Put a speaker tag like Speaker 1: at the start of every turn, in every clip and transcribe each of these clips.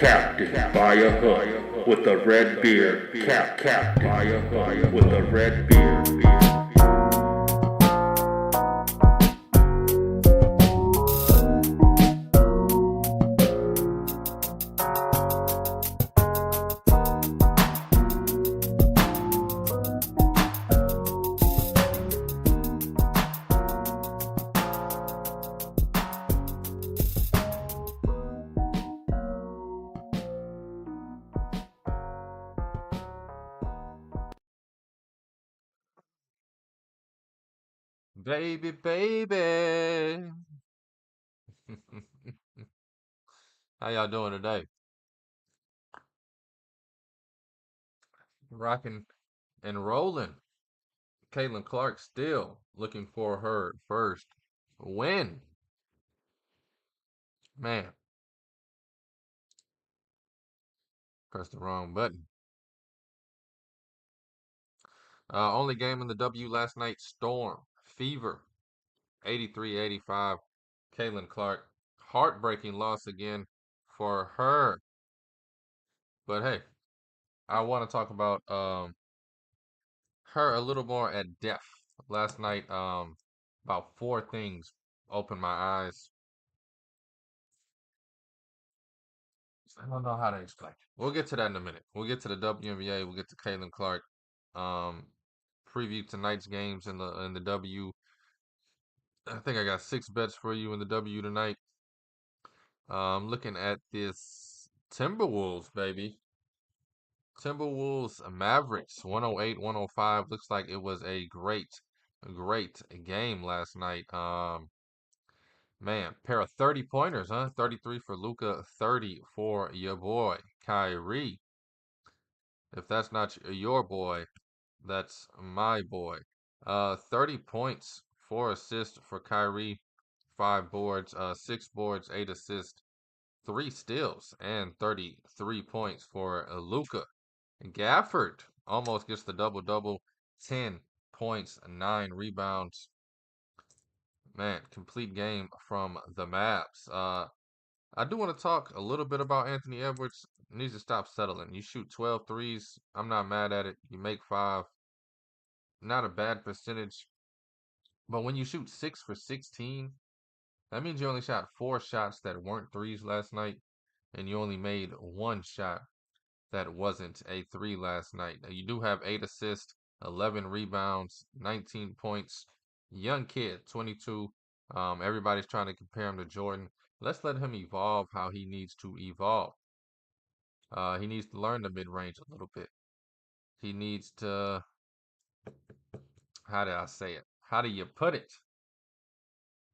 Speaker 1: Captain by a hook with a red beard. Captain by a hook with a red beard.
Speaker 2: Baby, baby. How y'all doing today? Rocking and rolling. Caitlin Clark still looking for her first win. Man, pressed the wrong button. Only game in the W last night, Storm. Fever, 83-85. Caitlin Clark. Heartbreaking loss again for her. But hey, I want to talk about her a little more at depth. Last night, about four things opened my eyes. I don't know how to explain. We'll get to that in a minute. We'll get to the WNBA. We'll get to Caitlin Clark. Um, Preview tonight's games in the W. I think I got 6 bets for you in the W tonight. Looking at this Timberwolves, baby. Timberwolves Mavericks 108-105. Looks like it was a great game last night. Man, pair of 30 pointers, huh? 33 for Luca, 30 for your boy Kyrie. If that's not your boy, that's my boy. 30 points, 4 assists for Kyrie, 5 boards, 6 boards, 8 assists, 3 steals, and 33 points for Luca. Gafford almost gets the double-double, 10 points, 9 rebounds. Man, complete game from the Mavs. I do want to talk a little bit about Anthony Edwards. Needs to stop settling. You shoot 12 threes. I'm not mad at it. You make 5. Not a bad percentage. But when you shoot 6 for 16, that means you only shot 4 shots that weren't threes last night, and you only made 1 shot that wasn't a three last night. Now, you do have 8 assists, 11 rebounds, 19 points. Young kid, 22. Everybody's trying to compare him to Jordan. Let's let him evolve how he needs to evolve. He needs to learn the mid range a little bit. He needs to, how did I say it? How do you put it?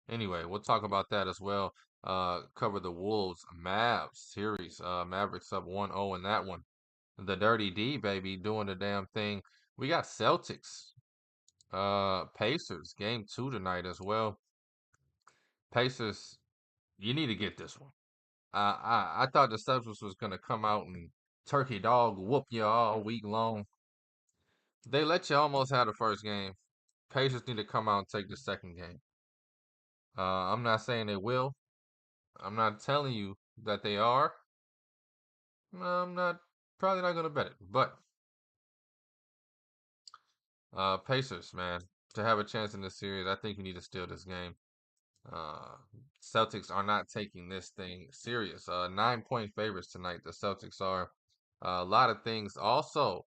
Speaker 2: Anyway, we'll talk about that as well. Cover the Wolves Mavs series. Mavericks up 1-0 in that one. The Dirty D, baby, doing the damn thing. We got Celtics, Pacers, game 2 tonight as well. Pacers, you need to get this one. I thought the Celtics was gonna come out and turkey dog whoop you all week long. They let you almost have the first game. Pacers need to come out and take the second game. I'm not saying they will. I'm not telling you that they are. I'm not probably not gonna bet it, but Pacers, man, to have a chance in this series, I think you need to steal this game. Uh, Celtics are not taking this thing serious. 9-point favorites tonight. The Celtics are. A lot of things also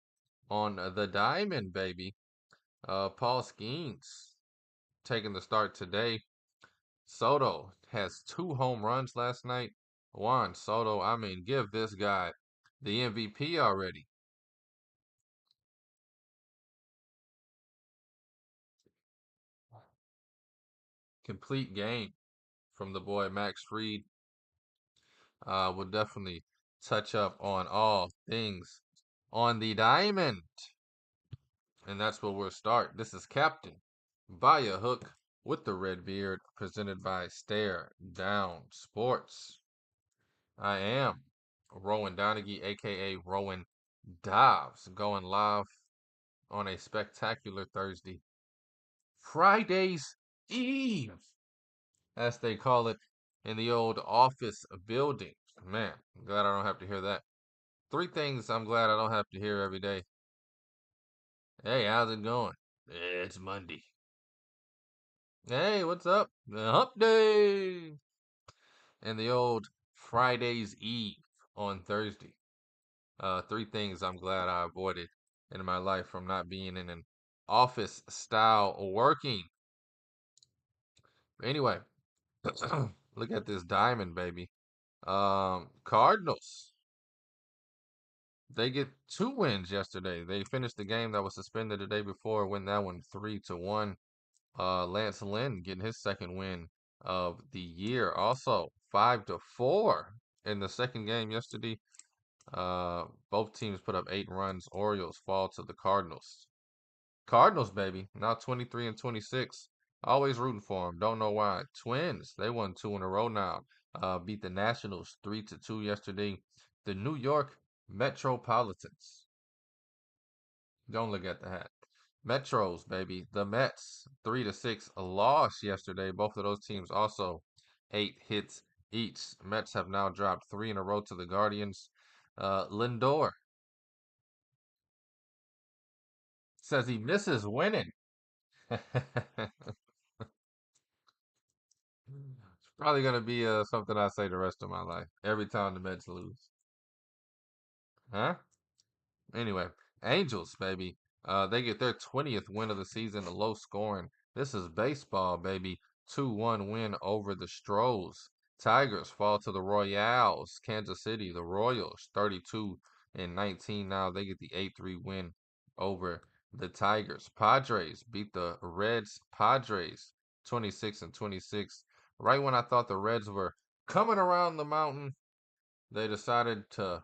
Speaker 2: on the diamond, baby. Paul Skeens taking the start today. Soto has 2 home runs last night. Juan Soto, I mean, give this guy the MVP already. Complete game from the boy Max Fried. We'll definitely touch up on all things on the diamond. And that's where we'll start. This is Captain by a hook with the red beard, presented by Stare Down Sports. I am Rowan Donaghy, aka Rowan Dobbs, going live on a spectacular Thursday, Friday's Eve, as they call it in the old office building. Man, I'm glad I don't have to hear that. Three things I'm glad I don't have to hear every day. Hey, how's it going? It's Monday. Hey, what's up? The hump day. And the old Friday's Eve on Thursday. Three things I'm glad I avoided in my life from not being in an office style working. Anyway, look at this diamond, baby. Cardinals. They get two wins yesterday. They finished the game that was suspended the day before, win that one 3-1. Lance Lynn getting his second win of the year. Also 5-4 in the second game yesterday. Both teams put up 8 runs. Orioles fall to the Cardinals. Cardinals, baby, now 23-26. Always rooting for them. Don't know why. Twins, they won two in a row now. Beat the Nationals 3-2 yesterday. The New York Metropolitans. Don't look at the hat. Metros, baby. The Mets, 3-6, a loss yesterday. Both of those teams also 8 hits each. Mets have now dropped three in a row to the Guardians. Lindor says he misses winning. It's probably gonna be something I say the rest of my life. Every time the Mets lose. Huh? Anyway, Angels, baby. They get their 20th win of the season, a low scoring. This is baseball, baby. 2-1 win over the Stros. Tigers fall to the Royals. Kansas City, the Royals, 32-19 now. They get the 8-3 win over the Tigers. Padres beat the Reds. Padres, 26-26. Right when I thought the Reds were coming around the mountain, they decided to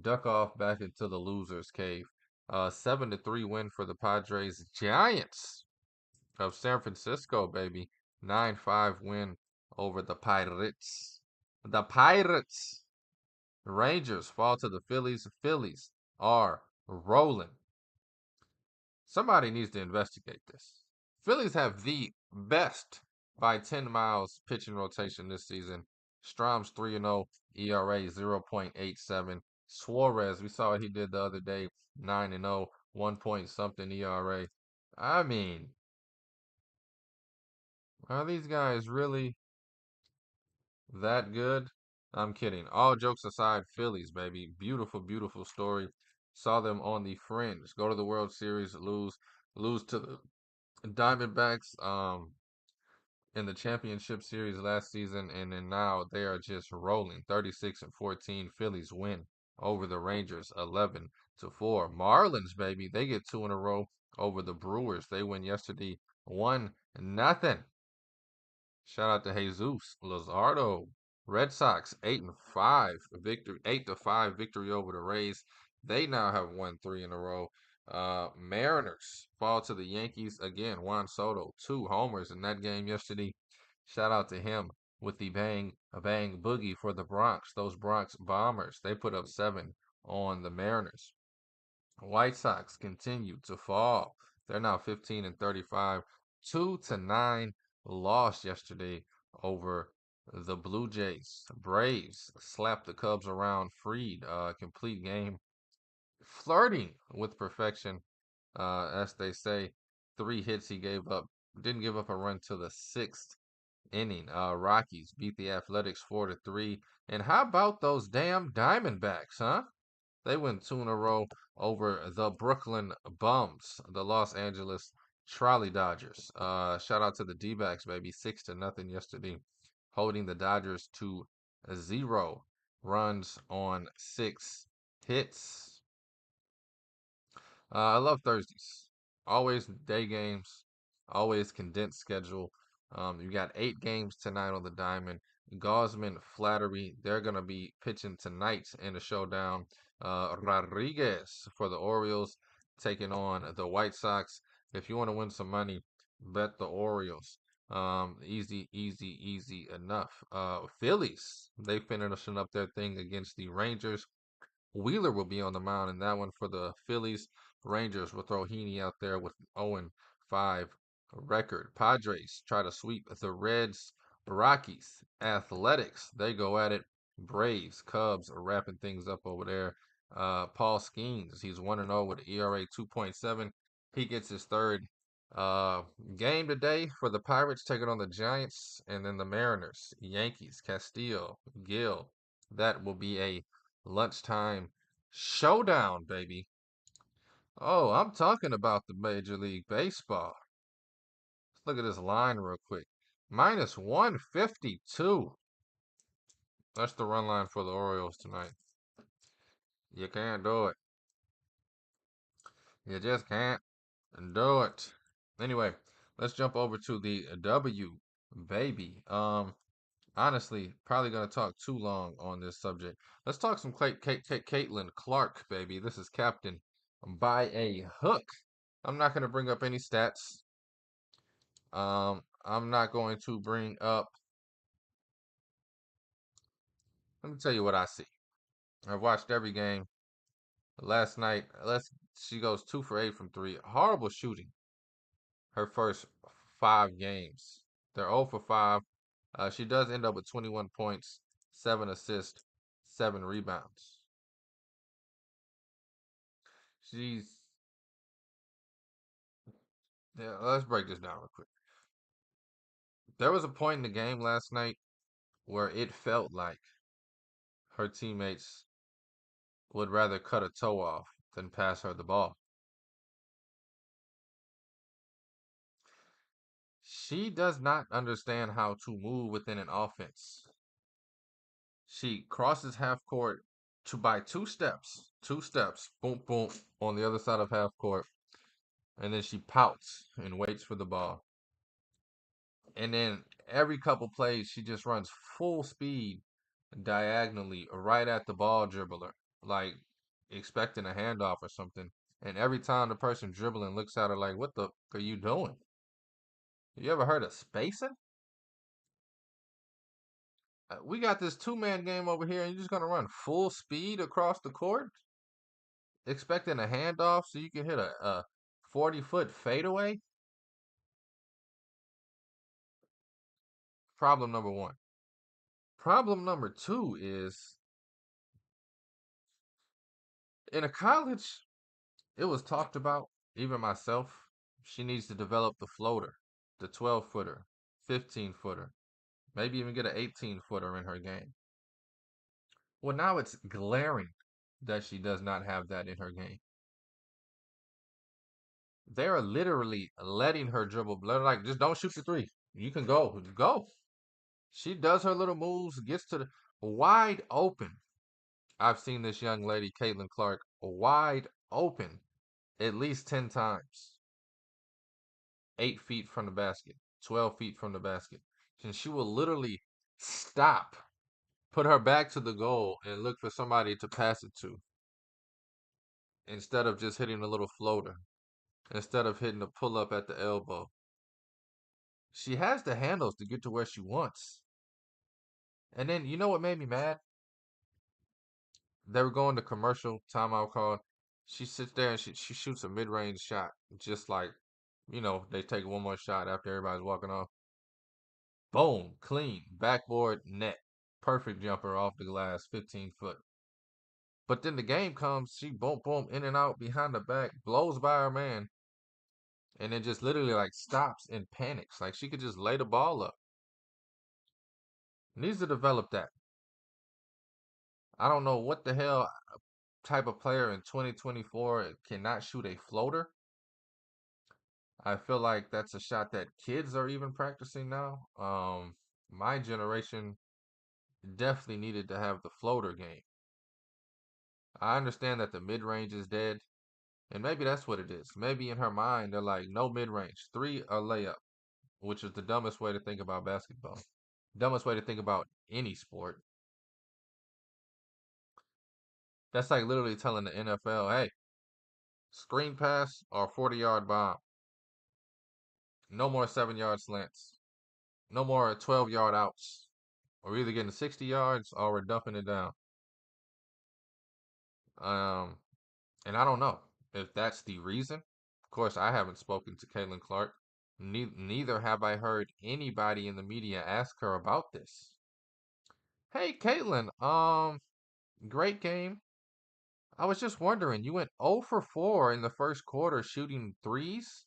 Speaker 2: duck off back into the loser's cave. 7-3 win for the Padres. Giants of San Francisco, baby. 9-5 win over the Pirates. The Pirates. Rangers fall to the Phillies. Phillies are rolling. Somebody needs to investigate this. Phillies have the best by 10 miles pitching rotation this season. Strom's 3-0, ERA 0.87. Suarez, we saw what he did the other day, 9-0, 1 point something ERA. I mean, are these guys really that good? I'm kidding. All jokes aside, Phillies, baby. Beautiful, beautiful story. Saw them on the fringe. Go to the World Series, lose to the Diamondbacks in the championship series last season, and then now they are just rolling. 36-14. Phillies win over the Rangers 11-4. Marlins, baby, they get two in a row over the Brewers. They win yesterday 1-0. Shout out to Jesus Lazardo. Red Sox 8-5 victory, 8-5 victory over the Rays. They now have won three in a row. Mariners fall to the Yankees again. Juan Soto, 2 homers in that game yesterday. Shout out to him with the bang boogie for the Bronx. Those Bronx Bombers. They put up 7 on the Mariners. White Sox continue to fall. They're now 15-35. 2-9 loss yesterday over the Blue Jays. Braves slapped the Cubs around. Freed, complete game. Flirting with perfection, as they say. 3 hits he gave up. Didn't give up a run till the 6th inning. Rockies beat the Athletics 4-3. And how about those damn Diamondbacks, huh? They win two in a row over the Brooklyn Bums, the Los Angeles Trolley Dodgers. Shout out to the D-backs, baby. 6-0 yesterday, holding the Dodgers to 0 runs on 6 hits. I love Thursdays. Always day games, always condensed schedule. You got 8 games tonight on the Diamond. Gosman, Flattery, they're going to be pitching tonight in a showdown. Rodriguez for the Orioles taking on the White Sox. If you want to win some money, bet the Orioles. Easy, easy, easy enough. Phillies, they finishing up their thing against the Rangers. Wheeler will be on the mound in that one for the Phillies. Rangers will throw Heaney out there with 0-5 record. Padres try to sweep the Reds. Rockies, Athletics, they go at it. Braves, Cubs are wrapping things up over there. Paul Skeens, he's 1-0 with ERA 2.7. He gets his third uh, game today for the Pirates, taking on the Giants, and then the Mariners, Yankees, Castillo, Gill. That will be a lunchtime showdown, baby. Oh, I'm talking about the Major League Baseball. Let's look at this line real quick. Minus 152. That's the run line for the Orioles tonight. You can't do it. You just can't do it. Anyway, let's jump over to the W, baby. Honestly, probably gonna talk too long on this subject. Let's talk some Caitlin Clark, baby. This is captain by a hook. I'm not gonna bring up any stats. I'm not going to bring up. Let me tell you what I see. I've watched every game. Last night, she goes 2 for 8 from three. Horrible shooting. Her first 5 games. They're 0 for 5. She does end up with 21 points, 7 assists, 7 rebounds. She's Yeah. Let's break this down real quick. There was a point in the game last night where it felt like her teammates would rather cut a toe off than pass her the ball. She does not understand how to move within an offense. She crosses half court by 2 steps, boom, boom, on the other side of half court, and then she pouts and waits for the ball. And then every couple plays, she just runs full speed diagonally right at the ball dribbler, like expecting a handoff or something. And every time the person dribbling looks at her like, "What the are you doing? You ever heard of spacing? We got this 2-man game over here, and you're just gonna run full speed across the court, expecting a handoff so you can hit a 40-foot fadeaway?" Problem number one. Problem number two is in a college, it was talked about, even myself, she needs to develop the floater, the 12-footer, 15-footer, maybe even get an 18-footer in her game. Well, now it's glaring that she does not have that in her game. They're literally letting her dribble. They're like, just don't shoot the three. You can go. Go. She does her little moves, gets to the wide open. I've seen this young lady, Caitlin Clark, wide open at least 10 times. 8 feet from the basket, 12 feet from the basket. And she will literally stop, put her back to the goal, and look for somebody to pass it to instead of just hitting a little floater, instead of hitting a pull up at the elbow. She has the handles to get to where she wants. And then, you know what made me mad? They were going to commercial, timeout call. She sits there and she shoots a mid range shot, just like, they take one more shot after everybody's walking off. Boom, clean, backboard, net. Perfect jumper off the glass, 15 foot. But then the game comes, she boom, boom, in and out behind the back, blows by her man, and then just literally like stops and panics. Like she could just lay the ball up. Needs to develop that. I don't know what the hell type of player in 2024 cannot shoot a floater. I feel like that's a shot that kids are even practicing now. My generation definitely needed to have the floater game. I understand that the mid range is dead, and maybe that's what it is. Maybe in her mind, they're like, no mid range, three a layup, which is the dumbest way to think about basketball. Dumbest way to think about any sport. That's like literally telling the NFL, hey, screen pass or 40-yard bomb. No more 7-yard slants. No more 12-yard outs. We're either getting 60 yards or we're dumping it down. Um, and I don't know if that's the reason. Of course, I haven't spoken to Caitlin Clark. Neither have I heard anybody in the media ask her about this. Hey, Caitlin. Great game. I was just wondering, you went 0 for 4 in the first quarter shooting threes.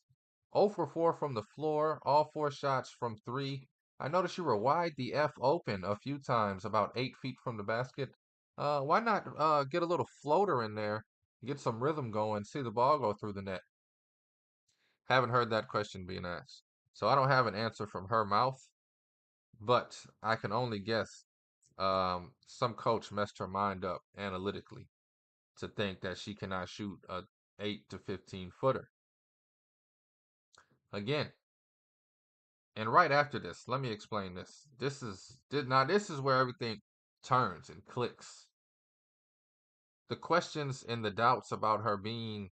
Speaker 2: 0 for 4 from the floor, all four shots from three. I noticed you were wide the F open a few times, about 8 feet from the basket. Why not get a little floater in there, get some rhythm going, see the ball go through the net? Haven't heard that question being asked. So I don't have an answer from her mouth, but I can only guess some coach messed her mind up analytically to think that she cannot shoot a 8 to 15 footer. Again, and right after this, let me explain this. This is where everything turns and clicks. The questions and the doubts about her being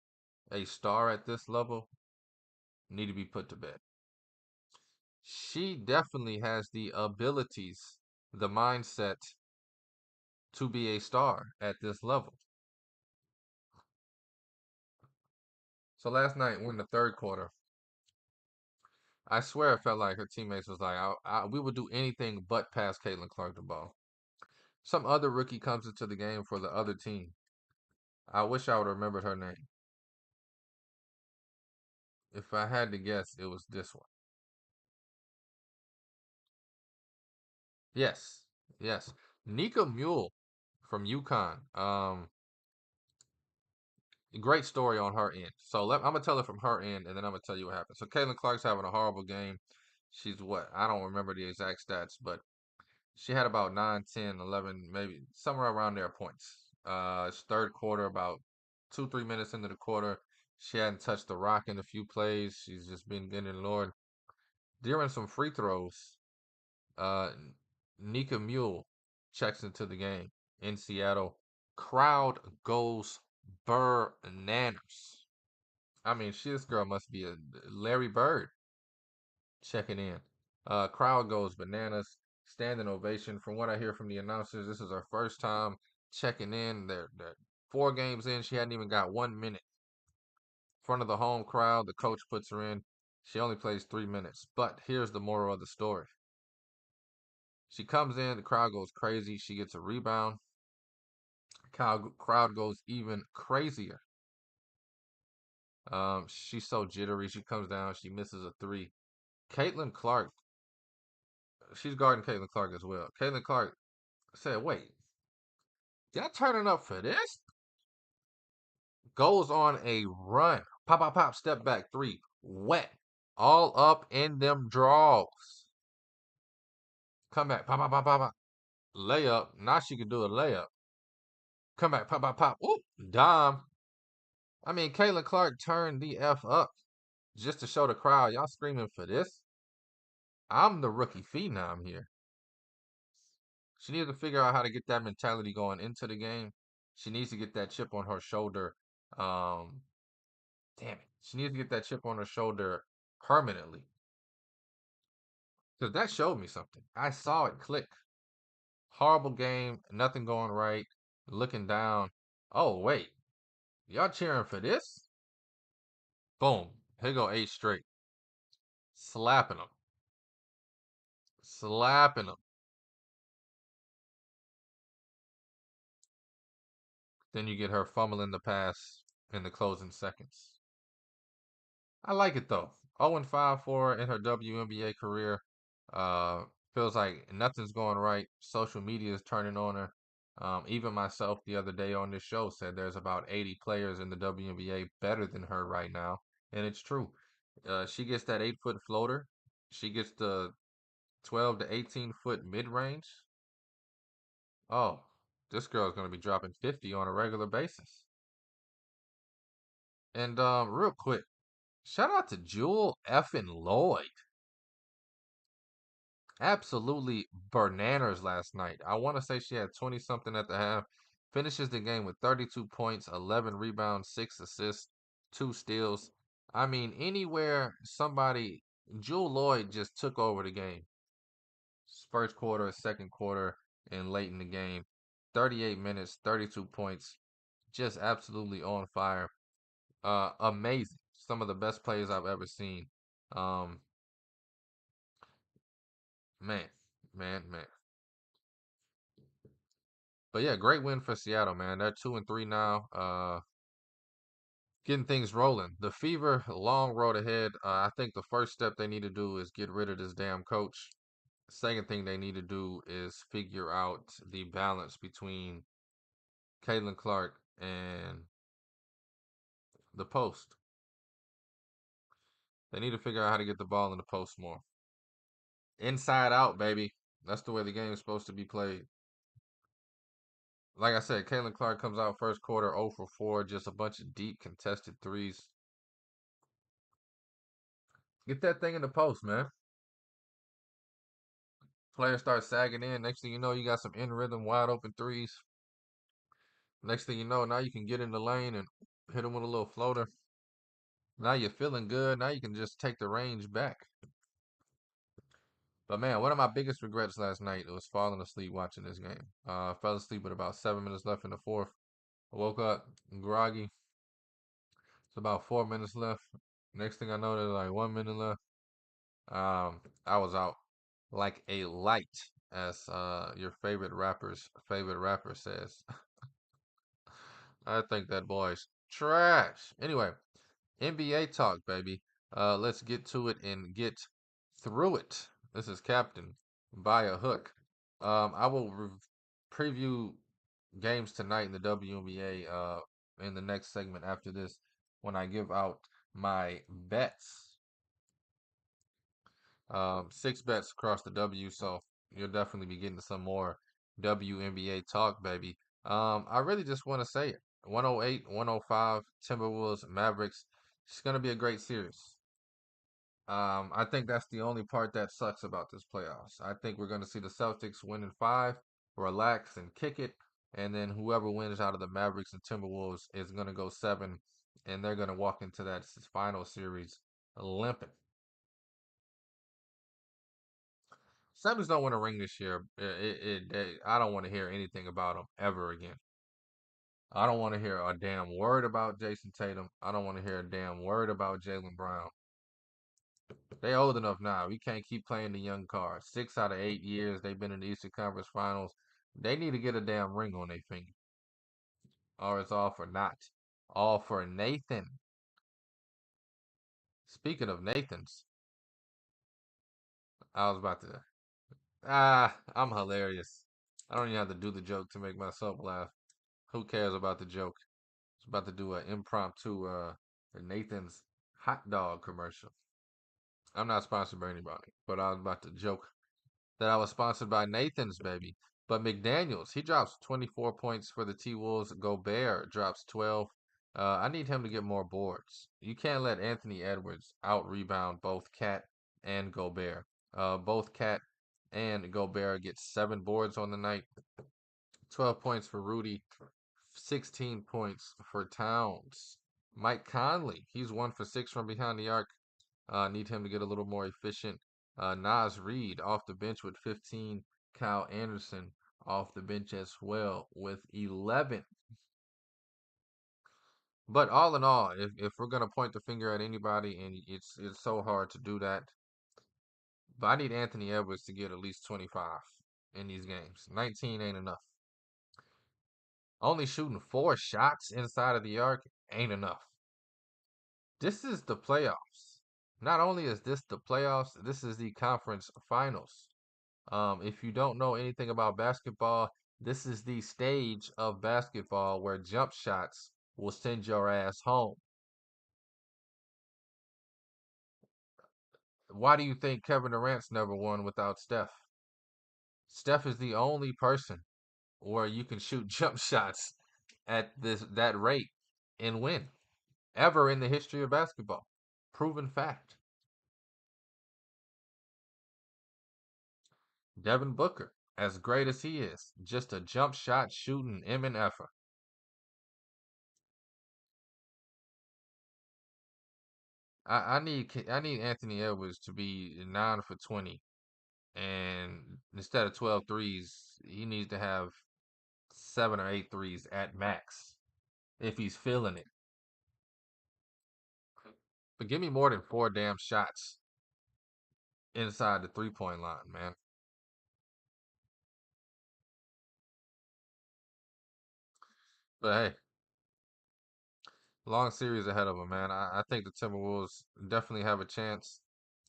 Speaker 2: a star at this level need to be put to bed. She definitely has the abilities, the mindset to be a star at this level. So last night, we're in the third quarter. I swear it felt like her teammates was like, we would do anything but pass Caitlin Clark the ball. Some other rookie comes into the game for the other team. I wish I would have remembered her name. If I had to guess, it was this one. Yes, yes. Nika Mule from UConn. Great story on her end. So I'm gonna tell it from her end, and then I'm gonna tell you what happened. So Caitlin Clark's having a horrible game. She's what? I don't remember the exact stats, but she had about 9, 10, 11, maybe somewhere around there points. It's third quarter, about 2, 3 minutes into the quarter. She hadn't touched the rock in a few plays. She's just been getting ignored. During some free throws, uh, Nika Mule checks into the game in Seattle. Crowd goes bananas. I mean, this girl must be a Larry Bird checking in. Crowd goes bananas. Standing ovation. From what I hear from the announcers, this is her first time checking in. They're 4 games in. She hadn't even got 1 minute. In front of the home crowd, the coach puts her in. She only plays 3 minutes. But here's the moral of the story. She comes in, the crowd goes crazy. She gets a rebound. Crowd goes even crazier. She's so jittery. She comes down. She misses a three. Caitlin Clark, she's guarding Caitlin Clark as well. Caitlin Clark said, "Wait, y'all turning up for this?" Goes on a run. Pop, pop, pop. Step back three. Wet. All up in them draws. Come back. Pop, pop, pop, pop, pop. Layup. Now she can do a layup. Come back. Pop, pop, pop. Oop. Dime. I mean, Caitlin Clark turned the F up just to show the crowd, y'all screaming for this? I'm the rookie phenom here. She needs to figure out how to get that mentality going into the game. She needs to get that chip on her shoulder. Um, Damn it. She needs to get that chip on her shoulder permanently. Because that showed me something. I saw it click. Horrible game, nothing going right. Looking down. Oh, wait. Y'all cheering for this? Boom. Here go 8 straight. Slapping them. Slapping them. Then you get her fumbling the pass in the closing seconds. I like it though. 0-5 for her in her WNBA career. Uh, Feels like nothing's going right. Social media is turning on her. Even myself the other day on this show said there's about 80 players in the WNBA better than her right now, and it's true. She gets that 8 foot floater. She gets the 12 to 18 foot mid range. Oh, this girl's gonna be dropping 50 on a regular basis. And real quick, shout out to Jewel effing Lloyd. Absolutely bananas last night. I want to say she had 20 something at the half. Finishes the game with 32 points, 11 rebounds, 6 assists, 2 steals. I mean, anywhere somebody, Jewel Lloyd just took over the game. First quarter, second quarter, and late in the game. 38 minutes, 32 points. Just absolutely on fire. Amazing. Some of the best plays I've ever seen. Um, man, man, man. But yeah, great win for Seattle, man. They're 2-3 now. Getting things rolling. The Fever, long road ahead. I think the first step they need to do is get rid of this damn coach. Second thing they need to do is figure out the balance between Caitlin Clark and the post. They need to figure out how to get the ball in the post more. Inside out, baby. That's the way the game is supposed to be played. Like I said, Caitlin Clark comes out first quarter 0 for 4, just a bunch of deep contested threes. Get that thing in the post, man. Players start sagging in. Next thing you know, you got some in rhythm, wide open threes. Next thing you know, now you can get in the lane and hit them with a little floater. Now you're feeling good. Now you can just take the range back. But man, one of my biggest regrets last night was falling asleep watching this game. Fell asleep with about 7 minutes left in the fourth. I woke up groggy. It's about 4 minutes left. Next thing I know, there's like 1 minute left. I was out like a light, as your favorite rapper says. I think that boy's trash. Anyway, NBA talk, baby. Let's get to it and get through it. This is Captain by a hook. I will preview games tonight in the WNBA in the next segment after this when I give out my bets. 6 bets across the W, so you'll definitely be getting some more WNBA talk, baby. I really just want to say it. 108, 105, Timberwolves, Mavericks. It's gonna be a great series. I think that's the only part that sucks about this playoffs. I think we're gonna see the Celtics win in 5, relax and kick it, and then whoever wins out of the Mavericks and Timberwolves is gonna go 7, and they're gonna walk into that final series limping. Celtics don't want to ring this year. I don't want to hear anything about them ever again. I don't want to hear a damn word about Jason Tatum. I don't want to hear a damn word about Jaylen Brown. They old enough now. We can't keep playing the young card. 6 out of 8 years they've been in the Eastern Conference Finals. They need to get a damn ring on their finger, or it's all for naught. All for Nathan. Speaking of Nathans, I was about to. I'm hilarious. I don't even have to do the joke to make myself laugh. Who cares about the joke? It's about to do an impromptu Nathan's hot dog commercial. I'm not sponsored by anybody, but I was about to joke that I was sponsored by Nathan's, baby. But McDaniels, he drops 24 points for the T-Wolves. Gobert drops 12. I need him to get more boards. You can't let Anthony Edwards out-rebound both Cat and Gobert. Both Cat and Gobert get 7 boards on the night. 12 points for Rudy. 16 points for Towns. Mike Conley, he's 1 for 6 from behind the arc. Need him to get a little more efficient. Nas Reed off the bench with 15. Kyle Anderson off the bench as well with 11. But all in all, if we're gonna point the finger at anybody, and it's so hard to do that, but I need Anthony Edwards to get at least 25 in these games. 19 ain't enough. Only shooting 4 shots inside of the arc ain't enough. This is the playoffs. Not only is this the playoffs, this is the conference finals. If you don't know anything about basketball, this is the stage of basketball where jump shots will send your ass home. Why do you think Kevin Durant's never won without Steph? Steph is the only person where you can shoot jump shots at that rate and win ever in the history of basketball. Proven fact. Devin Booker, as great as he is, just a jump shot shooting MFer. I need Anthony Edwards to be 9 for 20, and instead of 12 threes, he needs to have 7 or 8 threes at max if he's feeling it. But give me more than 4 damn shots inside the 3-point line, man. But hey, long series ahead of them, man. I think the Timberwolves definitely have a chance.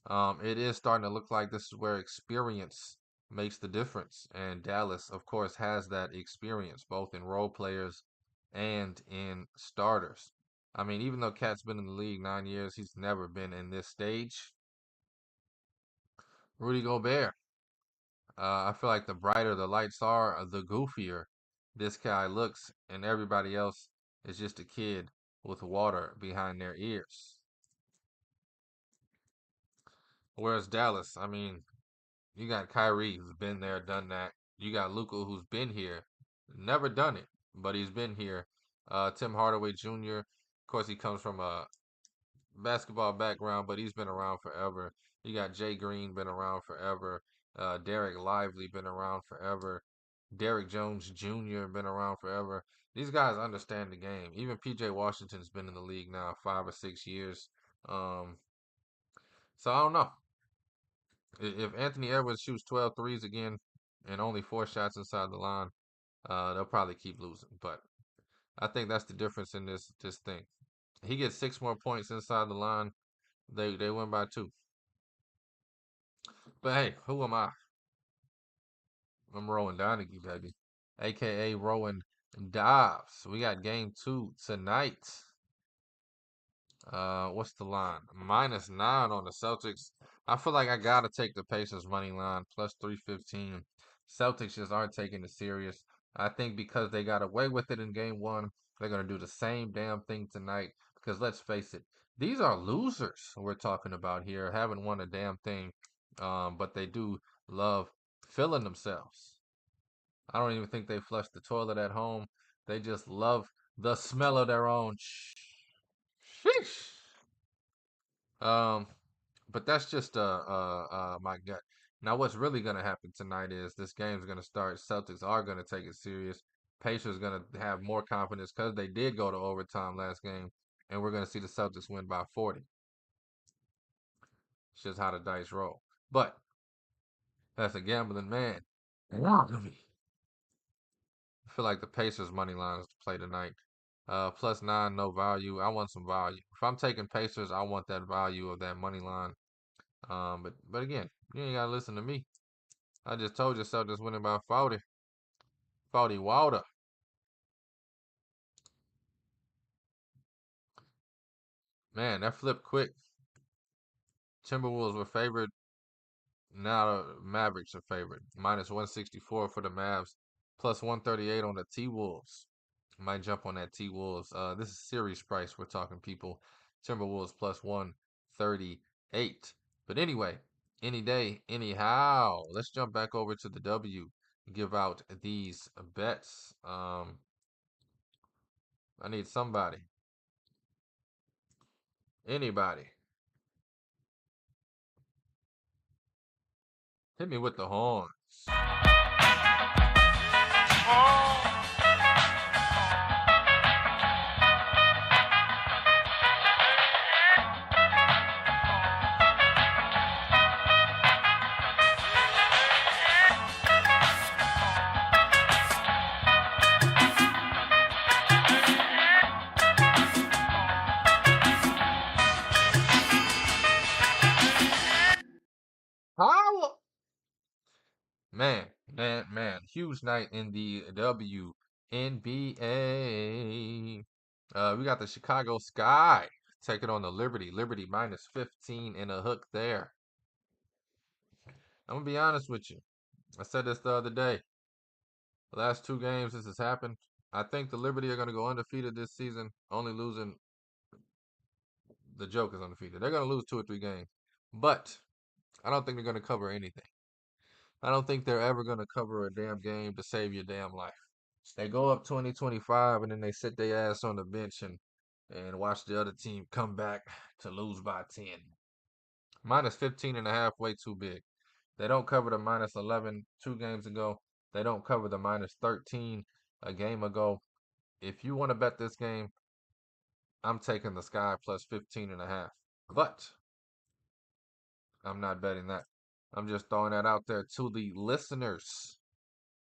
Speaker 2: It is starting to look like this is where experience makes the difference. And Dallas, of course, has that experience, both in role players and in starters. I mean, even though Cat's been in the league 9 years, he's never been in this stage. Rudy Gobert. I feel like the brighter the lights are, the goofier this guy looks, and everybody else is just a kid with water behind their ears. Whereas Dallas, I mean, you got Kyrie who's been there, done that. You got Luka who's been here, never done it, but he's been here. Tim Hardaway Jr., of course, he comes from a basketball background, but he's been around forever. You got Jay Green, been around forever. Derek Lively, been around forever. Derrick Jones Jr., been around forever. These guys understand the game. Even PJ Washington's been in the league now 5 or 6 years. Um, so I don't know. If Anthony Edwards shoots 12 threes again and only 4 shots inside the line, they'll probably keep losing. But I think that's the difference in this thing. He gets 6 more points inside the line. They win by 2. But hey, who am I? I'm Rowan Donaghy, baby, aka Rowan Dobbs. We got game 2 tonight. What's the line? -9 on the Celtics. I feel like I gotta take the Pacers money line plus 315. Celtics just aren't taking it serious. I think because they got away with it in game 1, they're gonna do the same damn thing tonight. Because let's face it, these are losers we're talking about here, haven't won a damn thing. But they do love feeling themselves. I don't even think they flush the toilet at home. They just love the smell of their own. Sheesh. Um, but that's just my gut. Now, what's really gonna happen tonight is this game's gonna start. Celtics are gonna take it serious. Pacers gonna have more confidence because they did go to overtime last game, and we're gonna see the Celtics win by 40. It's just how the dice roll. But that's a gambling man. Wow. I feel like the Pacers money line is to play tonight. +9, no value. I want some value. If I'm taking Pacers, I want that value of that money line. But again, you ain't gotta listen to me. I just told you Celtics winning by 40. 40 water. Man, that flipped quick. Timberwolves were favored. Now the Mavericks are favored. -164 for the Mavs. +138 on the T-Wolves. Might jump on that T-Wolves. This is series price. We're talking people. Timberwolves +138. But anyway, any day, anyhow. Let's jump back over to the W. Give out these bets. I need somebody. Anybody. Hit me with the horns. Holla! Man. Huge night in the WNBA. We got the Chicago Sky taking on the Liberty. Liberty -15 and a hook there. I'm gonna be honest with you. I said this the other day. The last 2 games this has happened. I think the Liberty are gonna go undefeated this season, only losing the joke is undefeated. They're gonna lose 2 or 3 games. But I don't think they're gonna cover anything. I don't think they're ever gonna cover a damn game to save your damn life. They go up 20-25 and then they sit their ass on the bench and watch the other team come back to lose by 10. -15 and a half, way too big. They don't cover the -11 2 games ago. They don't cover the -13 a game ago. If you want to bet this game, I'm taking the Sky +15 and a half. But I'm not betting that. I'm just throwing that out there to the listeners.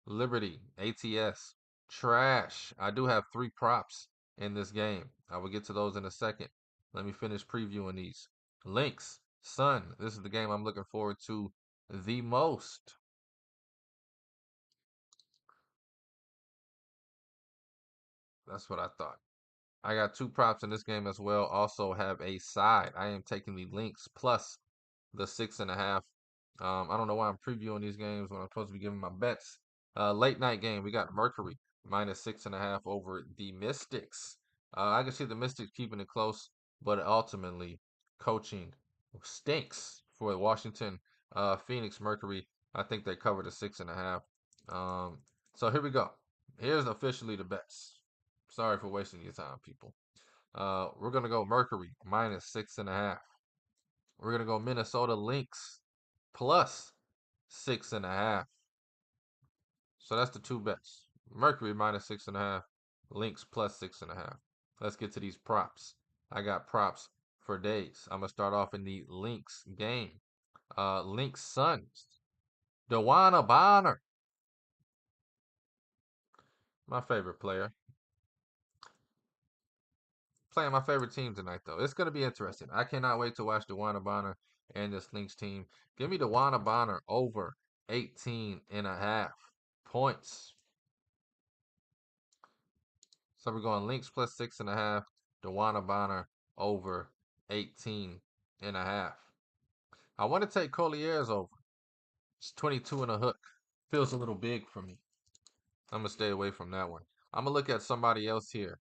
Speaker 2: Liberty, ATS. Trash. I do have three props in this game. I will get to those in a second. Let me finish previewing these. Lynx, Sun. This is the game I'm looking forward to the most. That's what I thought. I got two props in this game as well. Also have a side. I am taking the Lynx plus the 6.5. I don't know why I'm previewing these games when I'm supposed to be giving my bets. Late night game. We got Mercury minus 6.5 over the Mystics. I can see the Mystics keeping it close, but ultimately coaching stinks for Washington. Phoenix Mercury. I think they covered the 6.5. So here we go. Here's officially the bets. Sorry for wasting your time, people. We're gonna go Mercury minus 6.5. We're gonna go Minnesota Lynx plus 6.5. So that's the two bets. Mercury minus 6.5, Lynx plus 6.5. Let's get to these props. I got props for days. I'm gonna start off in the Lynx game. Lynx Suns. Dewana Bonner, my favorite player. Playing my favorite team tonight, though. It's going to be interesting. I cannot wait to watch Dewana Bonner and this Lynx team. Give me Dewana Bonner over 18.5 points. So we're going Lynx plus 6.5. Dewana Bonner over 18.5. I want to take Collier's over. It's 22 and a hook. Feels a little big for me. I'm going to stay away from that one. I'm going to look at somebody else here.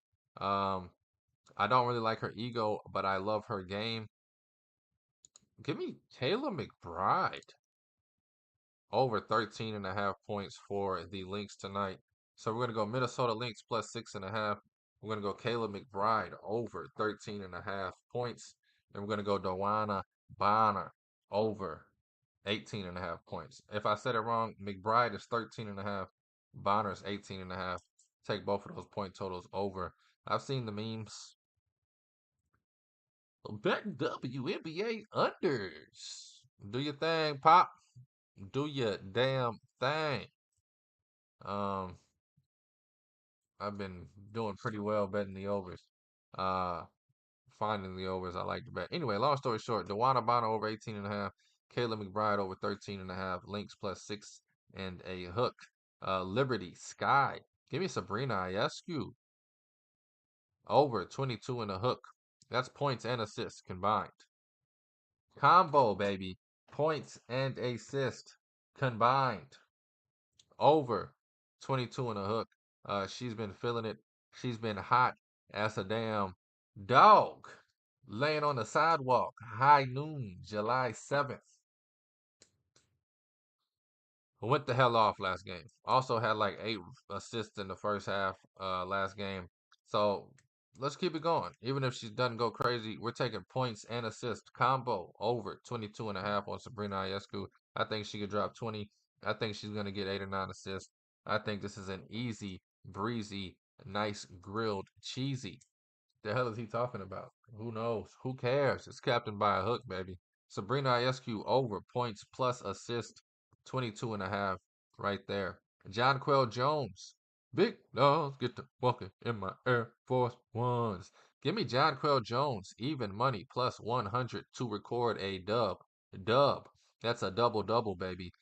Speaker 2: I don't really like her ego, but I love her game. Give me Kayla McBride over 13.5 points for the Lynx tonight. So we're going to go Minnesota Lynx plus 6.5. We're going to go Kayla McBride over 13.5 points. And we're going to go Dewana Bonner over 18.5 points. If I said it wrong, McBride is 13.5. Bonner is 18.5. Take both of those point totals over. I've seen the memes. Bet WNBA unders. Do your thing, Pop. Do your damn thing. Um, I've been doing pretty well betting the overs. Uh, Finding the overs I like to bet. Anyway, long story short, Dewana Bonner over 18.5. Kayla McBride over 13.5. Lynx plus 6.5. Liberty Sky. Give me Sabrina Ionescu over 22.5. That's points and assists combined. Combo, baby. Points and assist combined. Over 22.5. She's been feeling it. She's been hot as a damn dog. Laying on the sidewalk. High noon, July 7th. Went the hell off last game. Also had like 8 assists in the first half last game. So let's keep it going. Even if she doesn't go crazy, we're taking points and assist combo over 22.5 on Sabrina Ionescu. I think she could drop 20. I think she's going to get 8 or 9 assists. I think this is an easy, breezy, nice, grilled, cheesy. The hell is he talking about? Who knows? Who cares? It's captain by a hook, baby. Sabrina Ionescu over points plus assist 22.5 right there. Jonquel Jones. Big dogs get to walking in my Air Force Ones. Give me Jonquel Jones, even money, plus 100 to record a dub. Dub. That's a double-double, baby.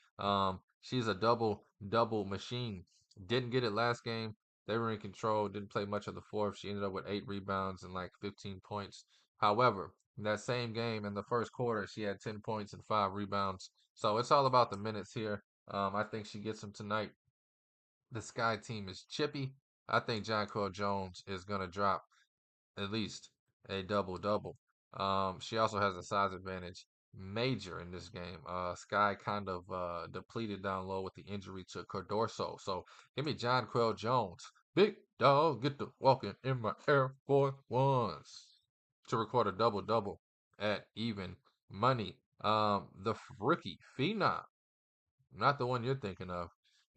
Speaker 2: She's a double-double machine. Didn't get it last game. They were in control, didn't play much of the fourth. She ended up with 8 rebounds and like 15 points. However, in that same game in the first quarter, she had 10 points and 5 rebounds. So it's all about the minutes here. I think she gets them tonight. The Sky team is chippy. I think Jonquel Jones is going to drop at least a double double. She also has a size advantage major in this game. Sky kind of depleted down low with the injury to Cordorso. So give me Jonquel Jones. Big dog, get to walking in my Air Force Ones to record a double double at even money. The rookie Phenom, not the one you're thinking of.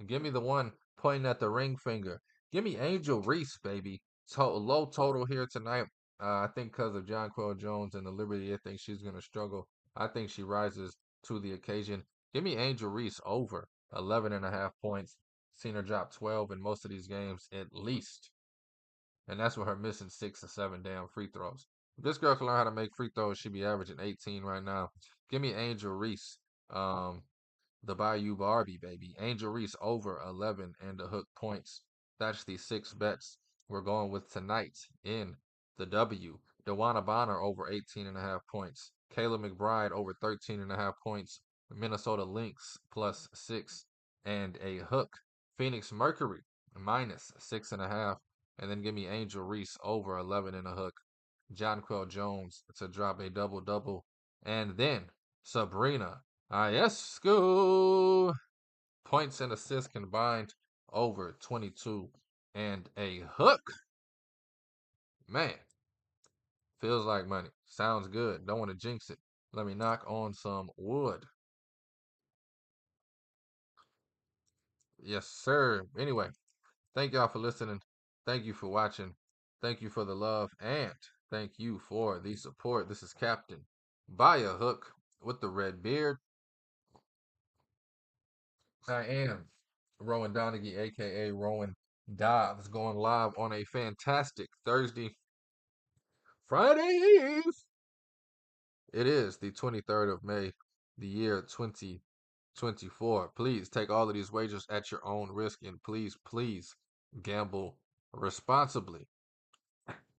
Speaker 2: Give me the one pointing at the ring finger. Give me Angel Reese, baby. Low total here tonight. I think because of Jonquel Jones and the Liberty, I think she's going to struggle. I think she rises to the occasion. Give me Angel Reese over 11.5 points. Seen her drop 12 in most of these games at least. And that's with her missing 6 or 7 damn free throws. If this girl can learn how to make free throws, she'd be averaging 18 right now. Give me Angel Reese. The Bayou Barbie, baby. Angel Reese over 11 and the hook points. That's the 6 bets we're going with tonight in the W. Dewana Bonner over 18.5 points. Kayla McBride over 13.5 points. Minnesota Lynx +6 and a hook. Phoenix Mercury -6.5. And then give me Angel Reese over 11 and a hook. Jonquel Jones to drop a double double. And then Sabrina Ionescu points and assists combined over 22 and a hook. Man, feels like money. Sounds good. Don't want to jinx it. Let me knock on some wood. Yes, sir. Anyway, thank y'all for listening. Thank you for watching. Thank you for the love. And thank you for the support. This is Captain Buy a Hook with the red beard. I am Rowan Donaghy, aka Rowan Dobbs, going live on a fantastic Thursday, Friday Eve. It is the 23rd of May, the year 2024. Please take all of these wagers at your own risk and please, please gamble responsibly.